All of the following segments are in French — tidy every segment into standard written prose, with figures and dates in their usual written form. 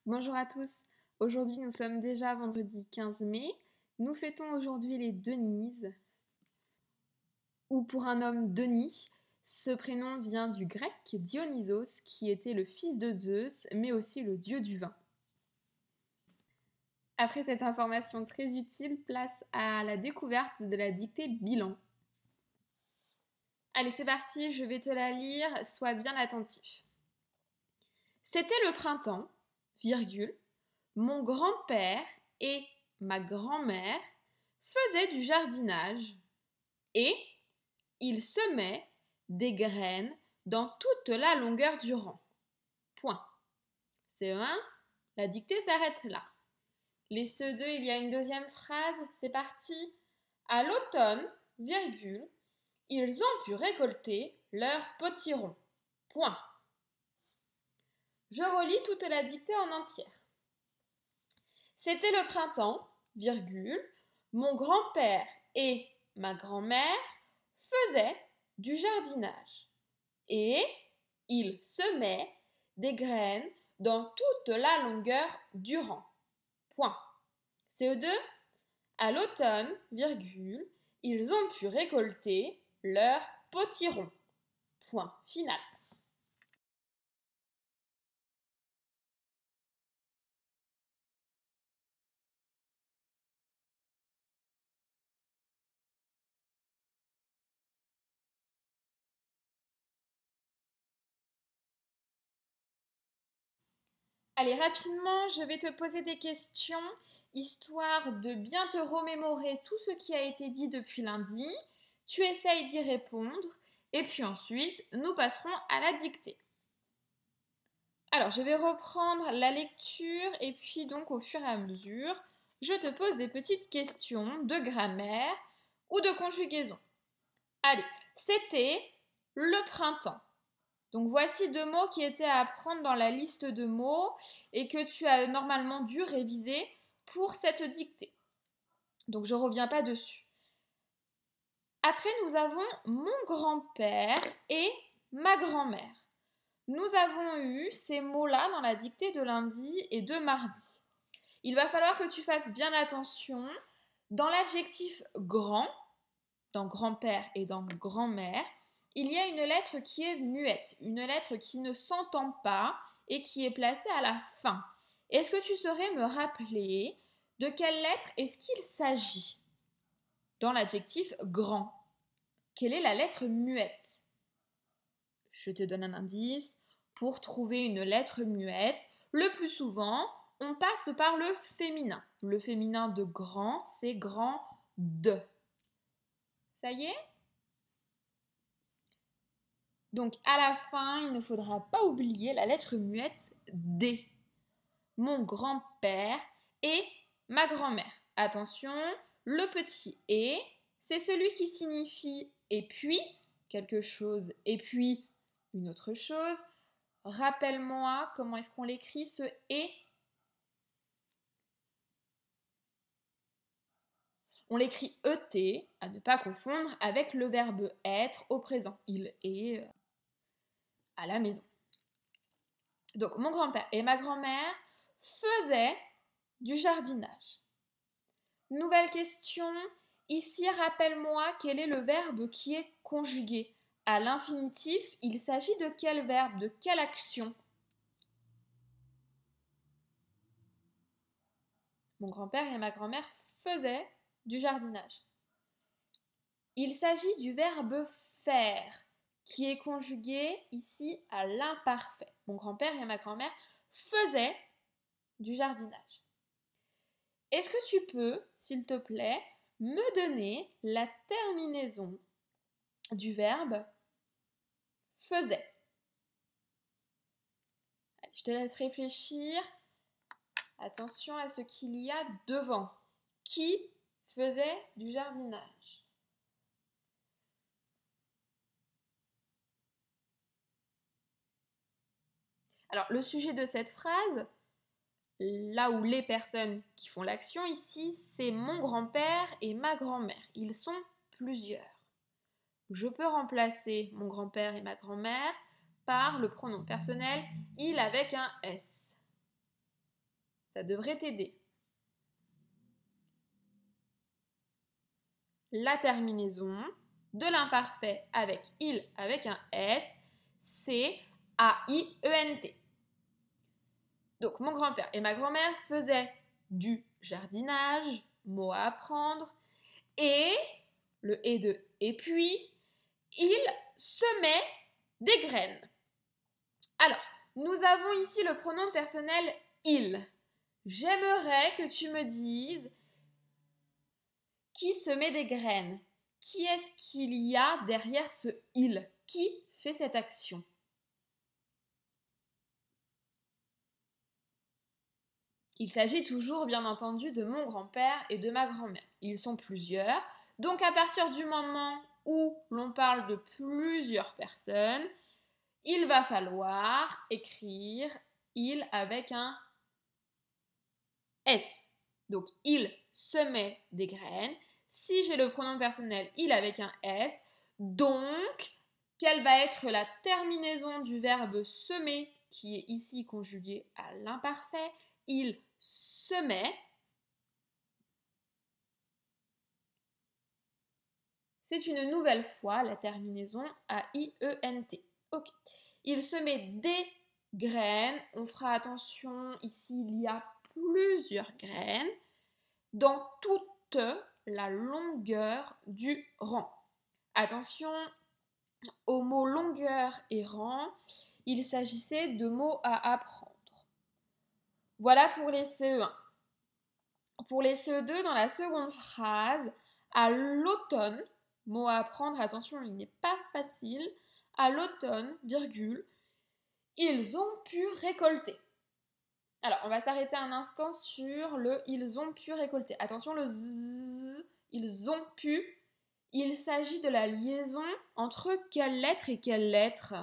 Bonjour à tous, aujourd'hui nous sommes déjà vendredi 15 mai, nous fêtons aujourd'hui les Denises, ou pour un homme Denis, ce prénom vient du grec Dionysos qui était le fils de Zeus mais aussi le dieu du vin. Après cette information très utile, place à la découverte de la dictée bilan. Allez c'est parti, je vais te la lire, sois bien attentif. C'était le printemps, virgule, mon grand-père et ma grand-mère faisaient du jardinage et ils semaient des graines dans toute la longueur du rang. Point. CE1, la dictée s'arrête là. Les CE2, il y a une deuxième phrase, c'est parti. À l'automne, virgule, ils ont pu récolter leurs potirons. Point. Je relis toute la dictée en entière. C'était le printemps, virgule, mon grand-père et ma grand-mère faisaient du jardinage et ils semaient des graines dans toute la longueur du rang. Point. CE2, à l'automne, virgule, ils ont pu récolter leurs potirons. Point final. Allez, rapidement, je vais te poser des questions, histoire de bien te remémorer tout ce qui a été dit depuis lundi. Tu essayes d'y répondre, et puis ensuite, nous passerons à la dictée. Alors, je vais reprendre la lecture, et puis donc au fur et à mesure, je te pose des petites questions de grammaire ou de conjugaison. Allez, c'était le printemps. Donc voici deux mots qui étaient à prendre dans la liste de mots et que tu as normalement dû réviser pour cette dictée. Donc je ne reviens pas dessus. Après, nous avons mon grand-père et ma grand-mère. Nous avons eu ces mots-là dans la dictée de lundi et de mardi. Il va falloir que tu fasses bien attention. Dans l'adjectif grand, dans grand-père et dans grand-mère, il y a une lettre qui est muette, une lettre qui ne s'entend pas et qui est placée à la fin. Est-ce que tu saurais me rappeler de quelle lettre est-ce qu'il s'agit dans l'adjectif grand? Quelle est la lettre muette? Je te donne un indice. Pour trouver une lettre muette, le plus souvent, on passe par le féminin. Le féminin de grand, c'est grand de. Ça y est? Donc à la fin, il ne faudra pas oublier la lettre muette D. Mon grand-père et ma grand-mère. Attention, le petit et, c'est celui qui signifie et puis quelque chose et puis une autre chose. Rappelle-moi comment est-ce qu'on l'écrit ce et. On l'écrit ET, à ne pas confondre avec le verbe être au présent. Il est à la maison. Donc mon grand-père et ma grand-mère faisaient du jardinage. Nouvelle question. Ici, rappelle-moi quel est le verbe qui est conjugué. À l'infinitif, il s'agit de quel verbe, de quelle action? Mon grand-père et ma grand-mère faisaient du jardinage. Il s'agit du verbe faire, qui est conjugué ici à l'imparfait. Mon grand-père et ma grand-mère faisaient du jardinage. Est-ce que tu peux, s'il te plaît, me donner la terminaison du verbe faisait? Allez, je te laisse réfléchir. Attention à ce qu'il y a devant. Qui faisait du jardinage? Alors, le sujet de cette phrase, là où les personnes qui font l'action ici, c'est mon grand-père et ma grand-mère. Ils sont plusieurs. Je peux remplacer mon grand-père et ma grand-mère par le pronom personnel il avec un S. Ça devrait t'aider. La terminaison de l'imparfait avec il avec un S, c'est A-I-E-N-T. Donc, mon grand-père et ma grand-mère faisaient du jardinage, mot à apprendre, et, le et de et puis, ils semaient des graines. Alors, nous avons ici le pronom personnel il. J'aimerais que tu me dises qui semet des graines. Qui est-ce qu'il y a derrière ce il? Qui fait cette action? Il s'agit toujours, bien entendu, de mon grand-père et de ma grand-mère. Ils sont plusieurs. Donc, à partir du moment où l'on parle de plusieurs personnes, il va falloir écrire il avec un S. Donc, il semait des graines. Si j'ai le pronom personnel il avec un S, donc, quelle va être la terminaison du verbe semer qui est ici conjugué à l'imparfait? Il semait. C'est une nouvelle fois la terminaison A-I-E-N-T. Ok. Il semait des graines. On fera attention, ici il y a plusieurs graines dans toute la longueur du rang. Attention aux mots longueur et rang, il s'agissait de mots à apprendre. Voilà pour les CE1. Pour les CE2, dans la seconde phrase, à l'automne, mot à apprendre, attention, il n'est pas facile, à l'automne, virgule, ils ont pu récolter. Alors, on va s'arrêter un instant sur le ils ont pu récolter. Attention, le z, ils ont pu. Il s'agit de la liaison entre quelle lettre et quelle lettre.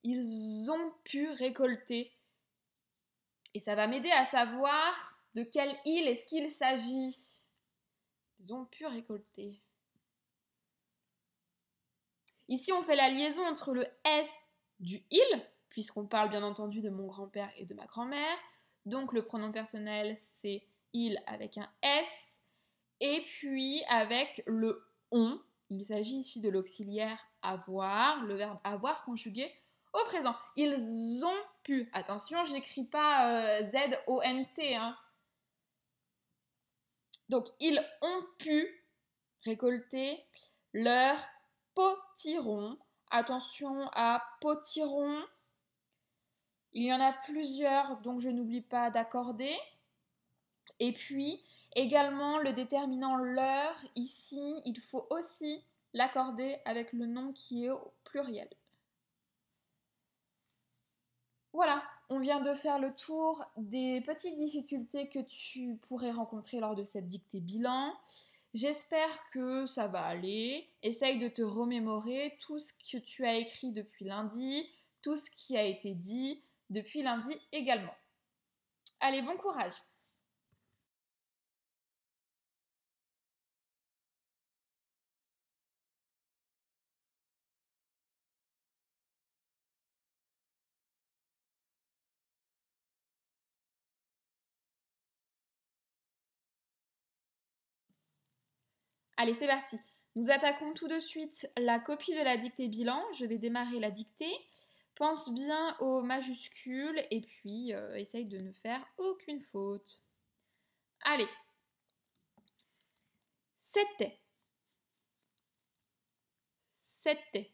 Ils ont pu récolter. Et ça va m'aider à savoir de quel il est-ce qu'il s'agit. Ils ont pu récolter. Ici, on fait la liaison entre le S du il, puisqu'on parle bien entendu de mon grand-père et de ma grand-mère. Donc, le pronom personnel, c'est il avec un S. Et puis, avec le on, il s'agit ici de l'auxiliaire avoir, le verbe avoir conjugué au présent. Ils ont pu. Attention, j'écris pas Z-O-N-T. Hein. Donc, ils ont pu récolter leur potiron. Attention à potiron. Il y en a plusieurs, donc je n'oublie pas d'accorder. Et puis, également, le déterminant leur, ici, il faut aussi l'accorder avec le nom qui est au pluriel. Voilà, on vient de faire le tour des petites difficultés que tu pourrais rencontrer lors de cette dictée bilan. J'espère que ça va aller. Essaye de te remémorer tout ce que tu as écrit depuis lundi, tout ce qui a été dit depuis lundi également. Allez, bon courage! Allez, c'est parti. Nous attaquons tout de suite la copie de la dictée bilan. Je vais démarrer la dictée. Pense bien aux majuscules et puis essaye de ne faire aucune faute. Allez. C'était. C'était.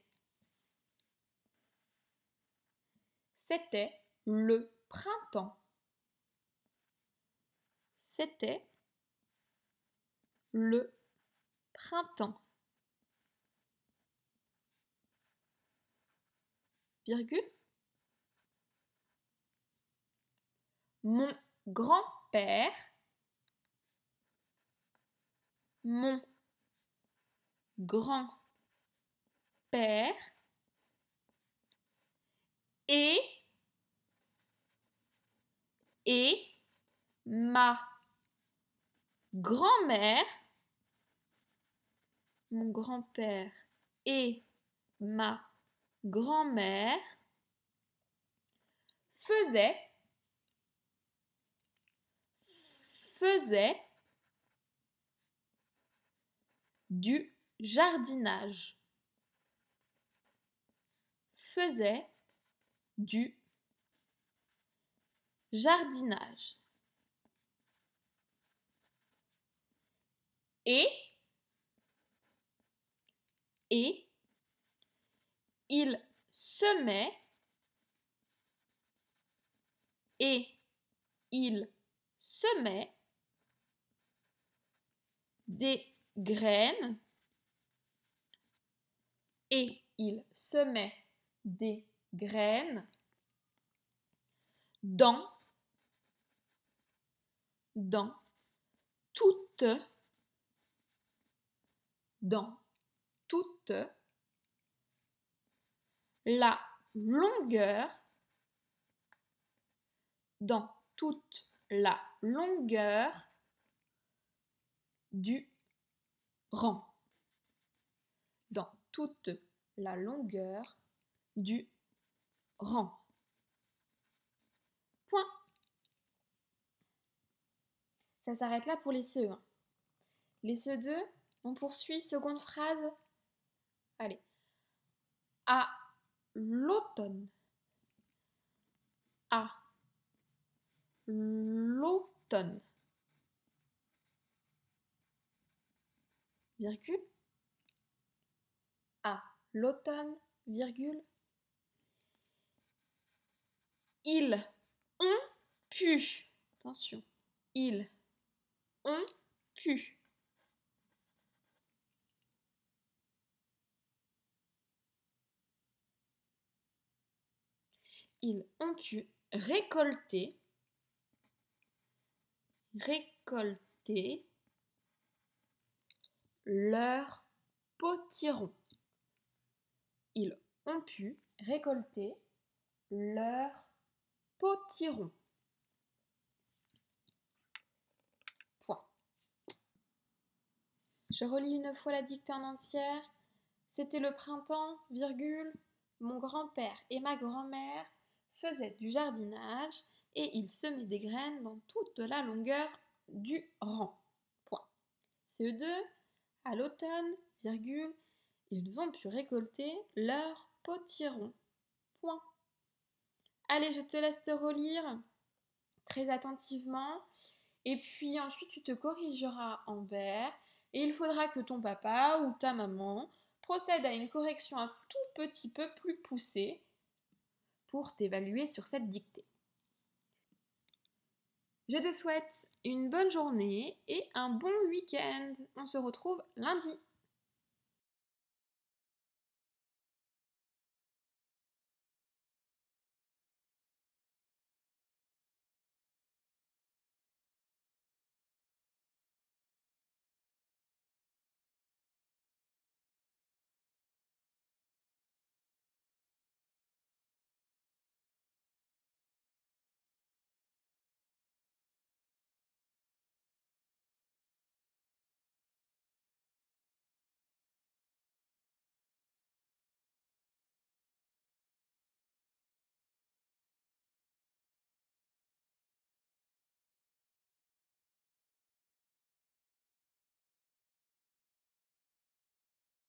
C'était le printemps. C'était le printemps. Virgule. Mon grand-père. Mon grand-père. Et ma grand-mère, mon grand-père et ma grand-mère faisaient faisait du jardinage. Faisait du jardinage. Et il semait des graines dans toute la longueur du rang. Dans toute la longueur du rang. Point. Ça s'arrête là pour les CE1. Les CE2, on poursuit, seconde phrase. Allez. À l'automne. À l'automne. Virgule. À l'automne, virgule. Ils ont pu. Attention. Ils ont pu. Ils ont pu récolter leur potiron. Ils ont pu récolter leur potiron. Point. Je relis une fois la dictée en entière. C'était le printemps, virgule. Mon grand-père et ma grand-mère faisaient du jardinage et ils semaient des graines dans toute la longueur du rang. Point. CE2, à l'automne, virgule, ils ont pu récolter leur potiron. Point. Allez, je te laisse te relire très attentivement et puis ensuite tu te corrigeras en vers et il faudra que ton papa ou ta maman procède à une correction un tout petit peu plus poussée pour t'évaluer sur cette dictée. Je te souhaite une bonne journée et un bon week-end. On se retrouve lundi.